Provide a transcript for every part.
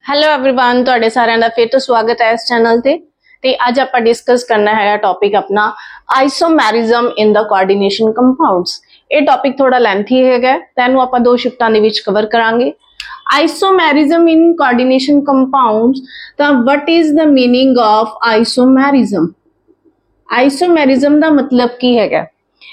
Hello everyone, ਤੁਹਾਡੇ ਸਾਰਿਆਂ ਦਾ ਫਿਰ ਤੋਂ ਸਵਾਗਤ ਹੈ ਇਸ ਚੈਨਲ ਤੇ ਅੱਜ ਆਪਾਂ ਡਿਸਕਸ ਕਰਨਾ ਹੈ ਟੌਪਿਕ ਆਪਣਾ ਆਈਸੋਮੈਰਿਜ਼ਮ ਇਨ ਦਾ ਕੋਆਰਡੀਨੇਸ਼ਨ ਕੰਪਾਊਂਡਸ। ਇਹ ਟੌਪਿਕ ਥੋੜਾ ਲੈਂਥੀ ਹੈਗਾ, ਤੈਨੂੰ ਆਪਾਂ ਦੋ ਸ਼ਿਫਟਾਂ ਦੇ ਵਿੱਚ ਕਵਰ ਕਰਾਂਗੇ। ਆਈਸੋਮੈਰਿਜ਼ਮ ਇਨ ਕੋਆਰਡੀਨੇਸ਼ਨ ਕੰਪਾਊਂਡਸ, ਤਾਂ what is the meaning of isomerism? Isomerism ਦਾ ਮਤਲਬ ਕੀ ਹੈਗਾ?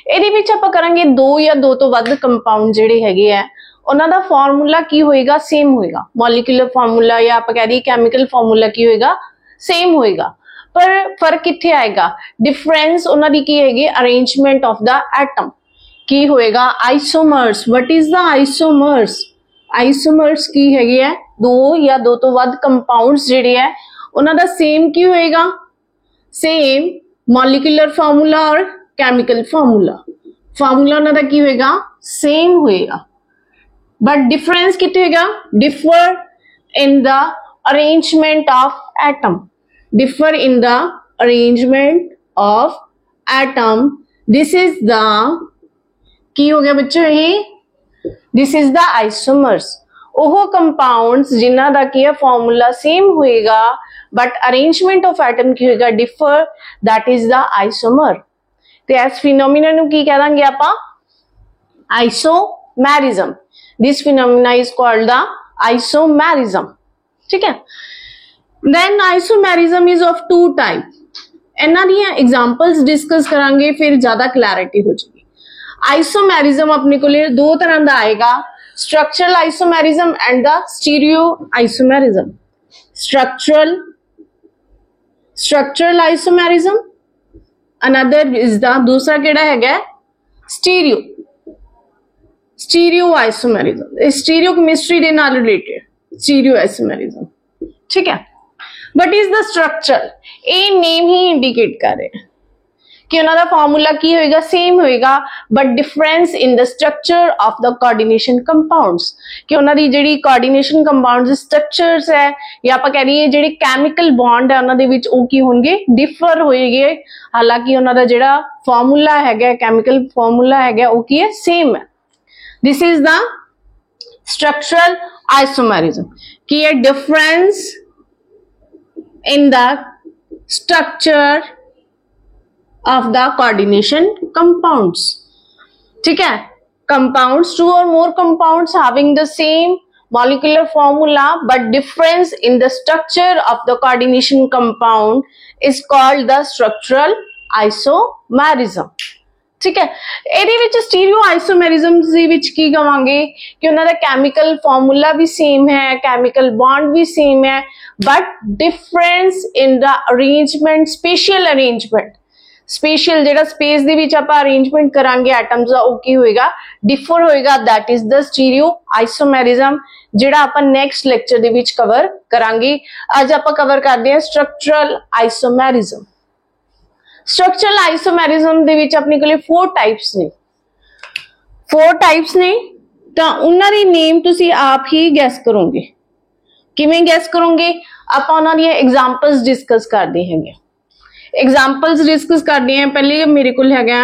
ਇਹਦੇ ਵਿੱਚ ਆਪਾਂ ਕਰਾਂਗੇ ਦੋ ਜਾਂ ਦੋ ਤੋਂ ਵੱਧ ਕੰਪਾਊਂਡ ਜਿਹੜੇ ਹੈਗੇ ਆ ਉਹਨਾਂ ਦਾ ਫਾਰਮੂਲਾ ਕੀ ਹੋਏਗਾ, ਸੇਮ ਹੋਏਗਾ। ਮੋਲੀਕੂਲਰ ਫਾਰਮੂਲਾ ਜਾਂ ਆਪਾਂ ਕਹਿ ਦਈਏ ਕੈਮੀਕਲ ਫਾਰਮੂਲਾ ਕੀ ਹੋਏਗਾ, ਸੇਮ ਹੋਏਗਾ। ਪਰ ਫਰਕ ਕਿੱਥੇ ਆਏਗਾ? ਡਿਫਰੈਂਸ ਉਹਨਾਂ ਦੀ ਕੀ ਹੈਗੀ, ਅਰੇਂਜਮੈਂਟ ਆਫ ਦਾ ਐਟਮ ਕੀ ਹੋਏਗਾ। ਆਈਸੋਮਰਸ, ਵਟ ਇਜ਼ ਦਾ ਆਈਸੋਮਰਸ? ਆਈਸੋਮਰਸ ਕੀ ਹੈਗੇ ਆ, ਦੋ ਜਾਂ ਦੋ ਤੋਂ ਵੱਧ ਕੰਪਾਊਂਡਸ ਜਿਹੜੇ ਆ ਉਹਨਾਂ ਦਾ ਸੇਮ ਕੀ ਹੋਏਗਾ, ਸੇਮ ਮੋਲੀਕੂਲਰ ਫਾਰਮੂਲਾ ਔਰ ਕੈਮੀਕਲ ਫਾਰਮੂਲਾ। ਫਾਰਮੂਲਾ ਉਹਨਾਂ ਦਾ ਕੀ ਹੋਏਗਾ, ਸੇਮ ਹੋਏਗਾ, but difference कितने होगा, differ in the arrangement of atom, differ in the arrangement of atom। this is the की हो गया बच्चों, ये this is the isomers। ਉਹ compounds जिन्ना दा की formula same होएगा but arrangement of atom की होएगा differ, that is the isomer। ते इस phenomena ਨੂੰ ਕੀ ਕਹਿ ਦਾਂਗੇ ਆਪਾਂ, isomerism। This phenomena is called the isomerism। ठीक है, then isomerism is of two type। इन्हां दियां examples discuss करांगे, फिर ज़्यादा clarity हो जाएगी। isomerism अपने को लिए दो तरह दा आएगा, structural isomerism and the stereo isomerism। structural isomerism, another is the दूसरा केड़ा हैगा stereo आइसोमेरिज्म। स्टीरियो केमिस्ट्री दे नाल रिलेटेड स्टीरियो आइसोमेरिज्म। ठीक है, बट इज द स्ट्रक्चर, ये नेम ही इंडिकेट कर रहे हैं कि उन्होंने फॉर्मूला की होएगा, सेम होएगा, but difference in the structure of the coordination compounds. कि उन्होंने जेडी कोऑर्डिनेशन कंपाउंड्स स्ट्रक्चर्स है या आप कह रही है जेडी केमिकल बॉन्ड है उन्होंने विच ओ की होंगे, डिफर होएगे। हालांकि उन्होंने जेड़ा फॉर्मूला हैगा, केमिकल फॉर्मूला हैगा, वो की है, सेम है। This is the structural isomerism कि ये difference in the structure of the coordination compounds। ठीक है, compounds, two or more compounds having the same molecular formula but difference in the structure of the coordination compound is called the structural isomerism। ठीक है, ਇਹਦੇ ਵਿੱਚ stereo ਆਈਸੋਮੈਰਿਜ਼ਮਸ ਦੇ ਵਿੱਚ ਕੀ ਕਵਾਂਗੇ ਕਿ ਉਹਨਾਂ ਦਾ ਕੈਮੀਕਲ ਫਾਰਮੂਲਾ ਵੀ ਸੇਮ ਹੈ, ਕੈਮੀਕਲ ਬੌਂਡ ਵੀ ਸੇਮ ਹੈ, but difference in the arrangement, ਸਪੇਸ਼ੀਅਲ arrangement, ਸਪੇਸ਼ੀਅਲ ਜਿਹੜਾ ਸਪੇਸ ਦੇ ਵਿੱਚ ਆਪਾਂ ਅਰੇਂਜਮੈਂਟ ਕਰਾਂਗੇ ਐਟਮਸ ਦਾ, ਉਹ ਕੀ ਹੋਏਗਾ, ਡਿਫਰ ਹੋਏਗਾ। दैट इज द ਸਟੀਰੀਓ ਆਈਸੋਮੈਰਿਜ਼ਮ, ਜਿਹੜਾ ਆਪਾਂ ਨੈਕਸਟ ਲੈਕਚਰ ਦੇ ਵਿੱਚ ਕਵਰ ਕਰਾਂਗੇ। ਅੱਜ ਆਪਾਂ ਕਵਰ ਕਰਦੇ ਹਾਂ ਸਟਰਕਚਰਲ ਆਈਸੋਮੈਰਿਜ਼ਮ। स्ट्रक्चरल आइसोमेरिज्म दे विच अपने कोले फोर टाइप्स ने तो उन्हां दी नेम तुसी आप ही गैस करोगे। किवें गैस करोगे? आपां उन्हां दी एग्जांपल्स डिस्कस करदे हैगे। एग्जांपल्स डिस्कस करदे हैं। पहले मेरे कोल हैगा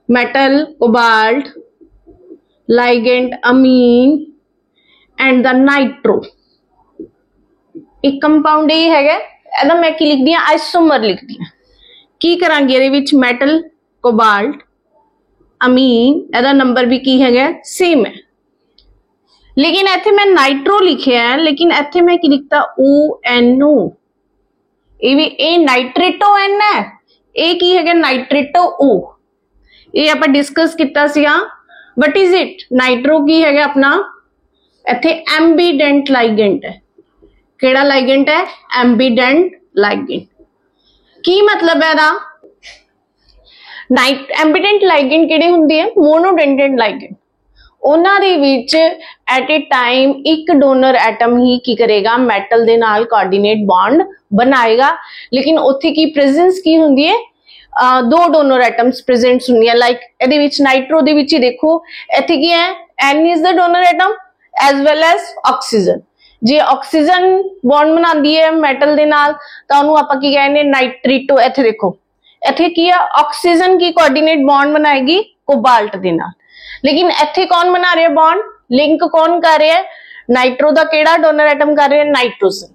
metal, cobalt, ligand, amine and the nitro. एक कंपाउंड ये हैगा, इहदा मैं की लिखदी हां, आइसोमर लिखदी हां। की करांगे ਇਹਦੇ ਵਿੱਚ ਮੈਟਲ, ਕੋਬਾल्ट, ਅਮੀਨ, ਇਹਦਾ ਨੰਬਰ ਵੀ ਕੀ ਹੈਗਾ, ਸੇਮ ਹੈ। लेकिन ਇੱਥੇ मैं नाइट्रो लिखिया है, लेकिन ਇੱਥੇ मैं ਕੀ ਲਿਖਤਾ, ONO। ਇਹ ਵੀ ਇਹ ਨਾਈਟ੍ਰੇਟੋ N है, ਇਹ ਕੀ ਹੈਗਾ, ਨਾਈਟ੍ਰੇਟੋ O। ਇਹ ਆਪਾਂ ਡਿਸਕਸ ਕੀਤਾ ਸੀਗਾ। What is it? नाइट्रो ਕੀ ਹੈਗਾ ਆਪਣਾ, ਇੱਥੇ ਐम्बिडेंट ਲਾਈਗੈਂਡ ਹੈ। ਕਿਹੜਾ ਲਾਈਗੈਂਡ ਹੈ? ਐम्बिडेंट ਲਾਈਗੈंड। की मतलब है ना, एम्बिडेंट लाइगेंड किहड़े हुंदे आ, मोनोडेंटेड लाइगेंड। उन्हां दे विच एट ए टाइम एक डोनर एटम ही की करेगा, मैटल दे नाल कोऑर्डिनेट बॉन्ड बनाएगा। लेकिन उत्थे की प्रेजेंस की हुंदी है, दो डोनर एटम्स प्रेजेंट हुंदी है। लाइक इहदे विच नाइट्रो दे विच देखो, इत्थे की है, N is the donor atom as well as oxygen. जे ऑक्सीजन बॉन्ड बनाती है मैटल दे नाल तां उहनूं आपां की कहने, नाइट्रेटो। इत्थे देखो, इत्थे की है, ऑक्सीजन की कोऑर्डिनेट बॉन्ड बनाएगी कोबाल्ट दे नाल। लेकिन इत्थे कौन बना रहा है बॉन्ड, लिंक कौन कर रहा है, नाइट्रो दा केड़ा डोनर एटम कर रहे हैं, नाइट्रोजन।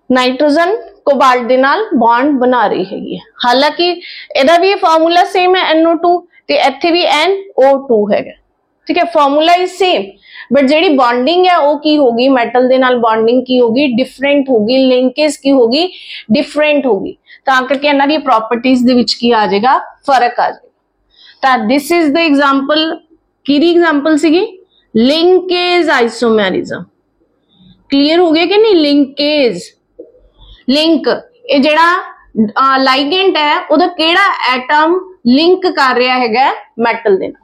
नाइट्रोजन कोबाल्ट दे नाल बॉन्ड बना रही है। हालांकि इहदा भी फार्मूला सेम है NO2 ते इत्थे भी NO2 हैगा, ठीक है, फार्मूला इज सेम, बट जिहड़ी बॉन्डिंग है वो की होगी, मेटल दे नाल बॉन्डिंग की होगी, डिफरेंट होगी, लिंकेज की होगी, डिफरेंट होगी, तां करके इन्हां दी प्रॉपर्टीज दे विच की आ जाएगा, फर्क आ जाएगा। तां दिस इज द एग्जांपल, किहदी एग्जांपल सीगी, लिंकेज आइसोमेरिज्म। क्लियर हो गया कि नहीं, लिंकेज, लिंक, ये जिहड़ा लाइगेंट है उहदा किहड़ा एटम लिंक कर रहा है मेटल दे नाल,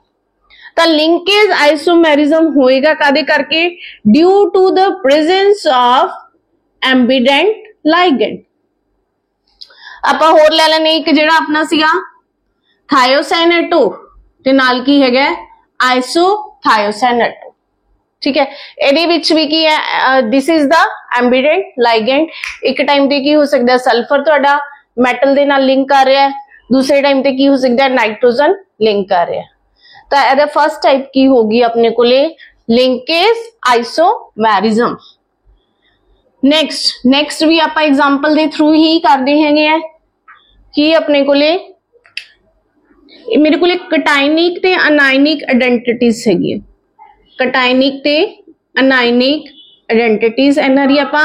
तो लिंकेज आइसोमेरिज्म होएगा कादे करके, due to the presence of ambidentate ligand. आपां होर ले लेने एक जिहड़ा अपना सीगा थायोसाइनेटो ते नाल की हैगा आइसोथायोसाइनेटो, ठीक है। ਇਹਦੇ ਵਿੱਚ ਵੀ ਕੀ ਹੈ, this is the ambident ligand. एक टाइम ਤੇ ਕੀ ਹੋ ਸਕਦਾ, सल्फर ਤੁਹਾਡਾ ਮੈਟਲ ਦੇ ਨਾਲ ਲਿੰਕ ਕਰ ਰਿਹਾ ਹੈ, ਦੂਸਰੇ ਟਾइम ਤੇ ਕੀ ਹੋ ਸਕਦਾ, ਨਾਈਟ੍ਰੋਜਨ ਲਿੰਕ ਕਰ ਰਿਹਾ ਹੈ। ਤਾਂ ਇਹਦਾ ਫਸਟ ਟਾਈਪ ਕੀ ਹੋਗੀ ਆਪਣੇ ਕੋਲੇ, ਲਿੰਕੇਜ ਆइसोमेरिज्म। ਨੈਕਸਟ ਵੀ ਆਪਾਂ ਐਗਜ਼ਾਮਪਲ ਦੇ ਥਰੂ ਹੀ ਕਰਦੇ ਹੈਗੇ ਆ, ਕੀ ਆਪਣੇ ਕੋਲੇ, ਮੇਰੇ ਕੋਲੇ ਕਟਾਇਨਿਕ ਤੇ ਅਨਾਇਨਿਕ ਆਇਡੈਂਟੀਟੀਜ਼ ਹੈਗੀ, कटायनिक ते अनायनिक आइडेंटिटीज, इन्हां दी आपां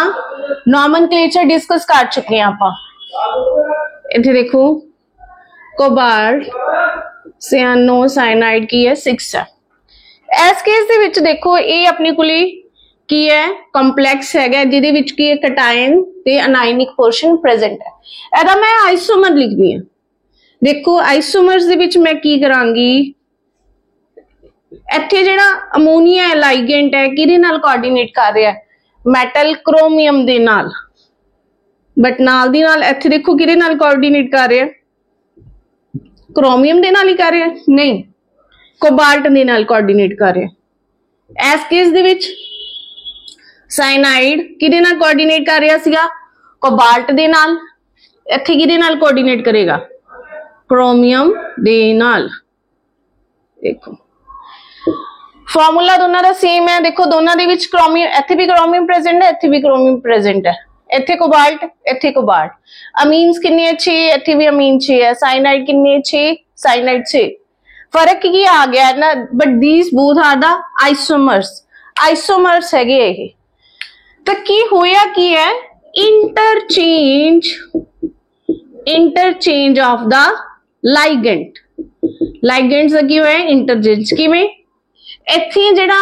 नॉमनक्लेचर डिस्कस कर चुके हैं। आपां इत्थे देखो कोबाल्ट, सियानो, साइनाइड की है 6 है। इस केस दे विच देखो ये अपने कोले की है, कंपलैक्स हैगा जिहदे विच की है कटायन ते अनायनिक पोर्शन प्रेजेंट है। इहदा मैं आइसोमर लिखनी है। देखो आइसोमर्स दे विच मैं की करांगी, ਇੱਥੇ ਜਿਹੜਾ ਅਮੋਨੀਆ ਹੈ ਲਾਈਗੈਂਟ ਹੈ ਕਿਹਦੇ ਨਾਲ ਕੋਆਰਡੀਨੇਟ ਕਰ ਰਿਹਾ ਹੈ, ਮੈਟਲ ਕ੍ਰੋਮੀਅਮ ਦੇ ਨਾਲ, ਬਟ ਨਾਲ ਦੀ ਨਾਲ ਇੱਥੇ ਦੇਖੋ ਕਿਹਦੇ ਨਾਲ ਕੋਆਰਡੀਨੇਟ ਕਰ ਰਿਹਾ, ਕ੍ਰੋਮੀਅਮ ਦੇ ਨਾਲ ਹੀ ਕਰ ਰਿਹਾ, ਨਹੀਂ, ਕੋਬਾਲਟ ਦੇ ਨਾਲ ਕੋਆਰਡੀਨੇਟ ਕਰ ਰਿਹਾ। ਇਸ ਕੇਸ ਦੇ ਵਿੱਚ ਸਾਇਨਾਈਡ ਕਿਹਦੇ ਨਾਲ ਕੋਆਰਡੀਨੇਟ ਕਰ ਰਿਹਾ ਸੀਗਾ, ਕੋਬਾਲਟ ਦੇ ਨਾਲ, ਇੱਥੇ ਕਿਹਦੇ ਨਾਲ ਕੋਆਰਡੀਨੇਟ ਕਰੇਗਾ, ਕ੍ਰੋਮੀਅਮ ਦੇ ਨਾਲ। ਦੇਖੋ ਫਾਰਮੂਲਾ ਦੋਨਾਂ ਦਾ ਸੇਮ ਹੈ, ਦੇਖੋ ਦੋਨਾਂ ਦੇ ਵਿੱਚ ਕ੍ਰੋਮੀਅਮ, ਇੱਥੇ ਵੀ ਕ੍ਰੋਮੀਅਮ ਪ੍ਰੈਜ਼ੈਂਟ ਹੈ, ਇੱਥੇ ਵੀ ਕ੍ਰੋਮੀਅਮ ਪ੍ਰੈਜ਼ੈਂਟ ਹੈ, ਇੱਥੇ ਕੋਬਾਲਟ, ਇੱਥੇ ਕੋਬਾਲਟ। ਅਮੀਨਸ ਕਿੰਨੇ 6, ਇੱਥੇ ਵੀ ਅਮੀਨ 6 ਹੈ, ਸਾਇਨਾਈਡ ਕਿੰਨੇ 6, ਸਾਇਨਾਈਡ 6। ਫਰਕ ਕੀ ਆ ਗਿਆ ਨਾ, but these both are the isomers, isomers ਹੈਗੇ ਇਹ। ਤਾਂ ਕੀ ਹੋਇਆ ਕੀ ਹੈ, interchange of the ligand, ligands ਦਾ ਕੀ ਹੋਇਆ, इंटरचेंज। ਕਿਵੇਂ, ਇੱਥੇ ਜਿਹੜਾ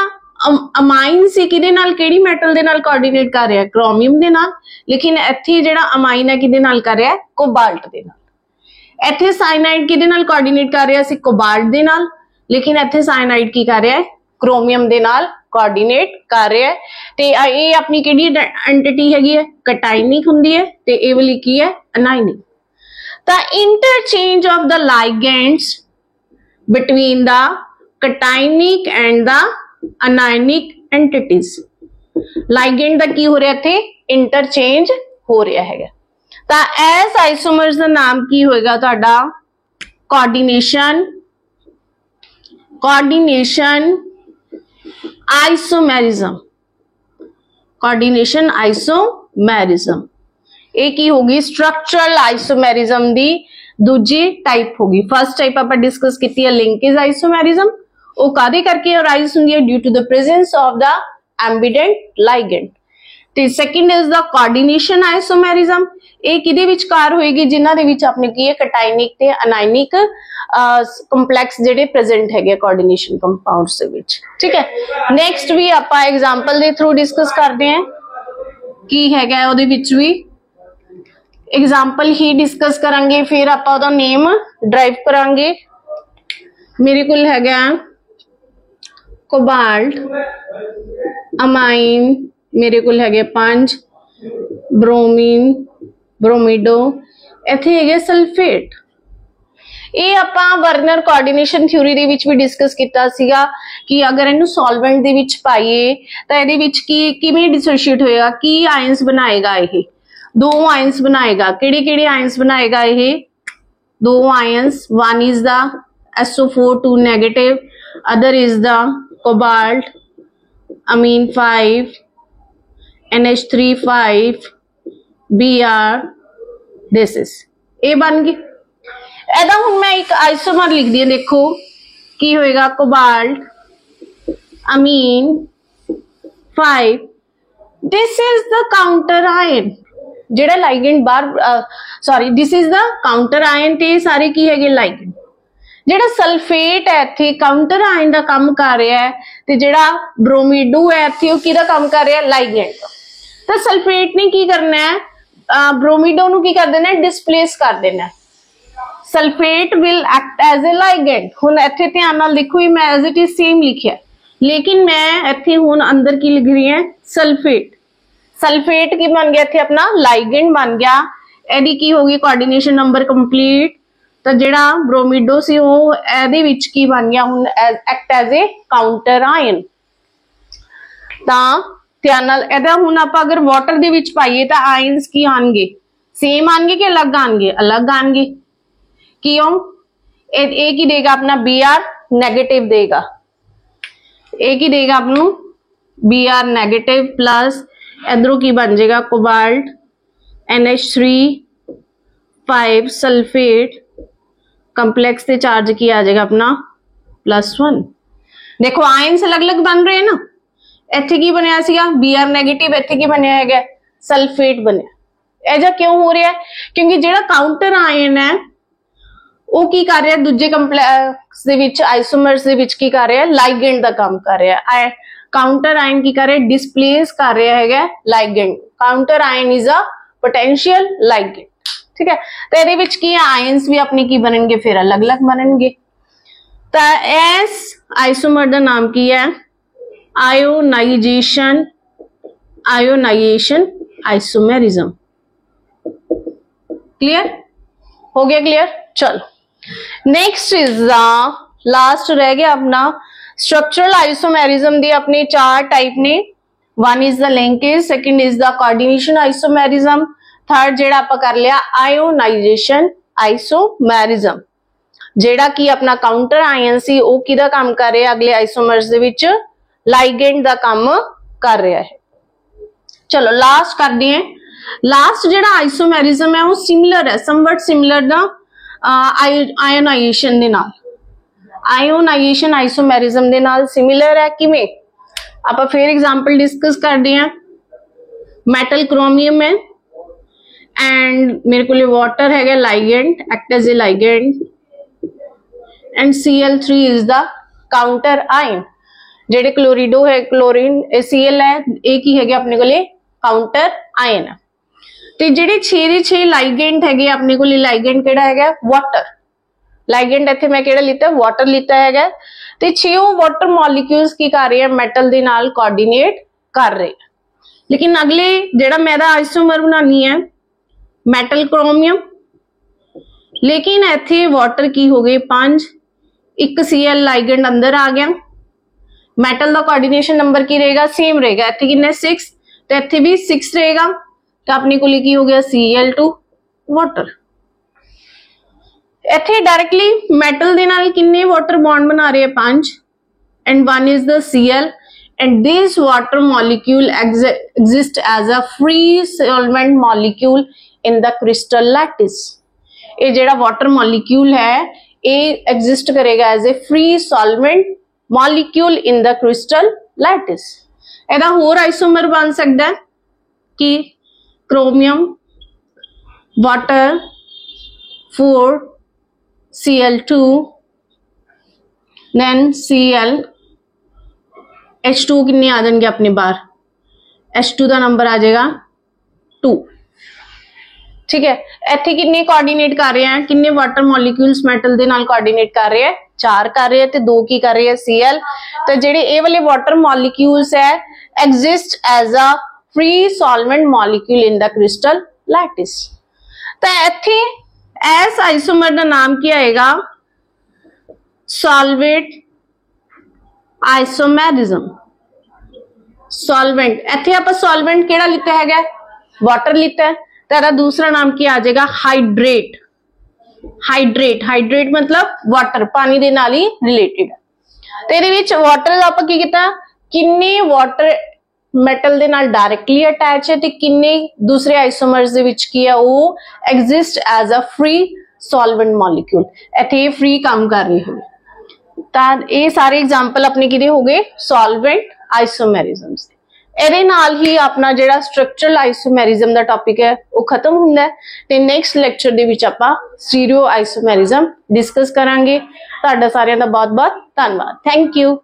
ਅਮਾਈਨ ਸੀ ਕਿਹਦੇ ਨਾਲ, ਕਿਹੜੀ ਮੈਟਲ ਦੇ ਨਾਲ ਕੋਆਰਡੀਨੇਟ ਕਰ ਰਿਹਾ, ਕ੍ਰੋਮੀਅਮ ਦੇ ਨਾਲ, ਲੇਕਿਨ ਇੱਥੇ ਜਿਹੜਾ ਅਮਾਈਨ ਹੈ ਕਿਹਦੇ ਨਾਲ ਕਰ ਰਿਹਾ, ਕੋਬਾਲਟ ਦੇ ਨਾਲ। ਇੱਥੇ ਸਾਇਨਾਈਡ ਕਿਹਦੇ ਨਾਲ ਕੋਆਰਡੀਨੇਟ ਕਰ ਰਿਹਾ ਸੀ, ਕੋਬਾਲਟ ਦੇ ਨਾਲ, ਲੇਕਿਨ ਇੱਥੇ ਸਾਇਨਾਈਡ ਕੀ ਕਰ ਰਿਹਾ ਹੈ, ਕ੍ਰੋਮੀਅਮ ਦੇ ਨਾਲ ਕੋਆਰਡੀਨੇਟ ਕਰ ਰਿਹਾ ਹੈ। ਤੇ ਇਹ ਆਪਣੀ ਕਿਹੜੀ ਐਂਟੀਟੀ ਹੈਗੀ ਹੈ, ਕਟਾਇਨਿਕ ਹੁੰਦੀ ਹੈ, ਤੇ ਇਹ ਵਾਲੀ ਕੀ ਹੈ, ਅਨਾਇਨਿਕ। ਤਾਂ interchange of the ligands between the cationic and the anionic entities, ligand दा की हो रहा थे, इंटरचेंज हो रहा है। तो इस आइसोमर्स का नाम की होएगा तुहाडा, कोऑर्डिनेशन आइसोमेरिज्म, कोऑर्डिनेशन आइसोमेरिज्म। ये की होगी, स्ट्रक्चरल आइसोमेरिज्म दी दूजी टाइप होगी। फर्स्ट टाइप आप डिस्कस की है लिंकेज आइसोमेरिज्म, वो कादे करके अराइज होंदी है, due to the presence of the ambident ligand. ते second is the coordination isomerism, ये किदे विचकार होएगी, जिन्हां दे विच आपने की है कटायनिक ते अनायनिक कंपलैक्स जेडे प्रेजेंट है कोऑर्डिनेशन कंपाउंड्स दे विच, ठीक है। नेक्स्ट भी आपां एग्जांपल दे थ्रू डिस्कस करते हैं, की हैगा ओहदे विच भी एग्जाम्पल ही डिस्कस करांगे, फिर आप ओहदा नेम ड्राइव करांगे। मेरे कोल हैगा कोबाल्ट, अमाइन, मेरे कोल हैगे 5, ब्रोमीन, ब्रोमिडो, इत्थे हैगे सल्फेट। ये आपां वर्नर कोऑर्डिनेशन थ्योरी दे विच भी डिस्कस कीता सीगा कि अगर इनू सॉल्वेंट दे विच पाइए तां इहदे विच की किवें डिसोशिएट होएगा, की आयंस बनाएगा, ये 2 आयंस बनाएगा। किहड़े किहड़े आयंस बनाएगा, ये 2 ions, one is the SO4 2 negative, other is the cobalt, amine 5 NH3 5 Br this is ਇਹ ਬਣ ਗਈ। ਇਹਦਾ ਹੁਣ ਮੈਂ ਇੱਕ ਆइसोमर ਲਿਖਦੀ ਹਾਂ, ਦੇਖੋ ਕੀ ਹੋਏਗਾ, ਕੋਬਾल्ट amine 5 this is the counter ion ਜਿਹੜਾ ligand ਬਾਹਰ sorry this is the counter ion ਤੇ ਸਾਰੇ ਕੀ ਹੈਗੇ ligand। ਜਿਹੜਾ ਸਲਫੇਟ ਹੈ ਇੱਥੇ ਕਾਊਂਟਰ ਆਇਨ ਦਾ ਕੰਮ ਕਰ ਰਿਹਾ ਹੈ ਤੇ ਜਿਹੜਾ ਬ੍ਰੋਮੀਡੋ ਹੈ ਇੱਥੇ ਉਹ ਕਿਹਦਾ ਕੰਮ ਕਰ ਰਿਹਾ, ਲਾਈਗੈਂਡ ਦਾ। ਤਾਂ ਸਲਫੇਟ ਨੇ ਕੀ ਕਰਨਾ ਹੈ, ਬ੍ਰੋਮੀਡੋ ਨੂੰ ਕੀ ਕਰ ਦੇਣਾ, ਡਿਸਪਲੇਸ ਕਰ ਦੇਣਾ। Sulphate will act as a ligand. ਹੁਣ ਇੱਥੇ ਧਿਆਨ ਨਾਲ ਦੇਖੋ, ਇਹ ਮੈਂ ਐਜ਼ ਇਟ ਇਜ਼ ਸੇਮ ਲਿਖਿਆ, ਲੇਕਿਨ ਮੈਂ ਇੱਥੇ ਹੁਣ ਅੰਦਰ ਕੀ ਲਿਖ ਰਹੀ ਹਾਂ, ਸਲਫੇਟ। ਸਲਫੇਟ ਕੀ ਬਣ ਗਿਆ ਇੱਥੇ ਆਪਣਾ, ਲਾਈਗੈਂਡ ਬਣ ਗਿਆ। ਇਹਦੀ ਕੀ ਹੋਗੀ, ਕੋਆਰਡੀਨੇਸ਼ਨ ਨੰਬਰ ਕੰਪਲੀਟ। ਤਾਂ ਜਿਹੜਾ ਬ੍ਰੋਮੀਡੋ ਸੀ ਉਹ ਇਹਦੇ ਵਿੱਚ ਕੀ ਬਣ ਗਿਆ ਹੁਣ, act as a counter ion. ਤਾਂ ਧਿਆਨ ਨਾਲ ਇਹਦਾ ਹੁਣ ਆਪਾਂ ਅਗਰ ਵਾਟਰ ਦੇ ਵਿੱਚ ਪਾਈਏ ਤਾਂ ਆਇਨਸ ਕੀ ਆਣਗੇ, ਸੇਮ ਆਣਗੇ ਕਿ ਅਲੱਗ ਆਣਗੇ, ਅਲੱਗ ਆਣਗੇ। ਕਿਉਂ, ਇਹ ਕੀ ਦੇਗਾ ਆਪਣਾ, Br ਨੈਗੇਟਿਵ ਦੇਗਾ। ਇਹ ਕੀ ਦੇਗਾ ਆਪ ਨੂੰ, Br ਨੈਗੇਟਿਵ ਪਲੱਸ ਇਧਰੋਂ ਕੀ ਬਣ ਜਾਏਗਾ, ਕੋਬਾल्ट NH3 5 सल्फेट कंप्लेक्स से चार्ज की आ जाएगा अपना +1। देखो आयन्स अलग अलग बन रहे हैं ना, इत्थे की बनया सीगा Br नेगेटिव, इत्थे की बनया है सल्फेट बनया। ऐसा क्यों हो रहा है, क्योंकि जेड़ा काउंटर आयन है वो की कर रहा है दूजे कंप्लेक्स दे विच आइसोमर्स दे विच की कर रहा है, लाइगेंड दा काम कर रहा है। काउंटर आयन की कर रहा है, डिस्प्लेस कर रहा है ligand. Counter ion is a potential ligand, ठीक है। तो ਇਹਦੇ ਵਿੱਚ ਕੀ ਆਇਨਸ ਵੀ ਆਪਣੇ ਕੀ ਬਣਨਗੇ, ਫਿਰ ਅਲੱਗ-ਅਲੱਗ ਬਣਨਗੇ। ਤਾਂ ਇਸ ਆਈਸੋਮਰ ਦਾ ਨਾਮ ਕੀ ਹੈ, ਆਇਓਨਾਈਜੇਸ਼ਨ आइसोमेरिज्म। क्लियर हो गया, क्लियर। चलो नेक्स्ट इज द लास्ट रह गया अपना स्ट्रक्चरल आइसोमेरिज्म दी अपने 4 टाइप ने। One is the linkage, second is the coordination isomerism, third जेड़ा आप कर लिया आयोनाइजेशन आइसोमेरिज्म। जेड़ा की अपना काउंटर आयन सी वो किदा काम कर रहा है, अगले आइसोमर्स दे विच लाइगेंड दा काम कर रहा है। चलो लास्ट कर दिए। लास्ट जेड़ा आइसोमेरिज्म है वो सिमिलर है, समवट सिमिलर ना आयोनाइजेशन दे नाल। आयोनाइजेशन आइसोमेरिज्म दे नाल सिमिलर है किवें, आप फिर एग्जांपल डिस्कस कर दिए। मेटल क्रोमियम है एंड मेरे को वाटर है ligand, act as a ligand, and Cl3 is the counter ion. जेडे क्लोरिडो है क्लोरीन Cl है, एक ही है अपने को काउंटर आयन है। तो जेडे 6 ਦੇ 6 लाइगेंड है अपने को लाइगेंड केड़ा है, वाटर। लाइगेंड इत्थे मैं केड़ा लिता, वाटर लिता है। तो 6 वाटर मॉलिक्यूल्स की कर रहे हैं, मेटल दे नाल कोऑर्डिनेट कर रहे हैं। लेकिन अगले जेड़ा मैं आइसोमर बनानी है मेटल क्रोमियम, लेकिन इत्थे वाटर की हो गई 5, एक Cl लाइगेंड अंदर आ गया। मेटल का कोऑर्डिनेशन नंबर की रहेगा, सेम रहेगा। इत्थे कितने 6, तो इत्थे भी 6 रहेगा। तो अपने को की हो गया Cl2 वाटर। इत्थे डायरेक्टली मेटल दे नाल कितने वाटर बॉन्ड बना रहे हैं, 5, and 1 is the Cl, and this water molecule exist as a free solvent molecule in the crystal lattice। ये जेड़ा वाटर मॉलिक्यूल है ये एग्जिस्ट करेगा as a free solvent molecule in the crystal lattice. एदा होर आइसोमर बन सकता है कि chromium water 4 Cl2 then Cl H2 कितने आ जाएंगे अपने बाहर, H2 का नंबर आ जाएगा 2, ठीक है। इत्थे कितने कोऑर्डिनेट कर रहे हैं, कितने वाटर मॉलिक्यूल्स मेटल दे नाल कोऑर्डिनेट कर रहे हैं, 4 कर रहे हैं, ते 2 की कर रहे हैं Cl। तो जेडे ए वाले वाटर मॉलिक्यूल्स है exist as a free solvent molecule in the crystal lattice. तो इत्थे इस आइसोमर का नाम क्या आएगा, सॉल्वेंट आइसोमेरिज्म। सॉल्वेंट इत्थे आप सॉल्वेंट केड़ा लिता है, वाटर लिता है। तेरा दूसरा नाम क्या आ जाएगा, हाइड्रेट। हाइड्रेट, हाइड्रेट मतलब वाटर, पानी दे नाल ही रिलेटेड है। तेरे विच वाटर आप की कीता, ਕਿੰਨੇ ਵਾਟਰ ਮੈਟਲ ਦੇ ਨਾਲ ਡਾਇਰੈਕਟਲੀ ਅਟੈਚ ਹੈ ਤੇ ਕਿੰਨੇ ਦੂਸਰੇ ਆਈਸੋਮਰਸ ਦੇ ਵਿੱਚ ਕੀ ਹੈ ਉਹ exist as a free solvent molecule, ਇੱਥੇ ਫ੍ਰੀ ਕੰਮ ਕਰ ਰਹੀ ਹੈ। ਤਾਂ ਇਹ ਸਾਰੇ ਐਗਜ਼ਾਮਪਲ ਆਪਣੇ ਕਿਹਦੇ ਹੋ ਗਏ ਸੋਲਵੈਂਟ ਆਈਸੋਮੈਰਿਜ਼ਮਸ। ਇਹਦੇ ਨਾਲ ਹੀ ਆਪਣਾ ਜਿਹੜਾ ਸਟਰਕਚਰਲ ਆਈਸੋਮੈਰਿਜ਼ਮ ਦਾ ਟੌਪਿਕ ਹੈ ਉਹ ਖਤਮ ਹੁੰਦਾ ਹੈ ਤੇ ਨੈਕਸਟ ਲੈਕਚਰ ਦੇ ਵਿੱਚ ਆਪਾਂ ਸਟੀਰੀਓ ਆਈਸੋਮੈਰਿਜ਼ਮ ਡਿਸਕਸ ਕਰਾਂਗੇ। ਤੁਹਾਡਾ ਸਾਰਿਆਂ ਦਾ ਬਹੁਤ ਬਹੁਤ ਧੰਨਵਾਦ। Thank you.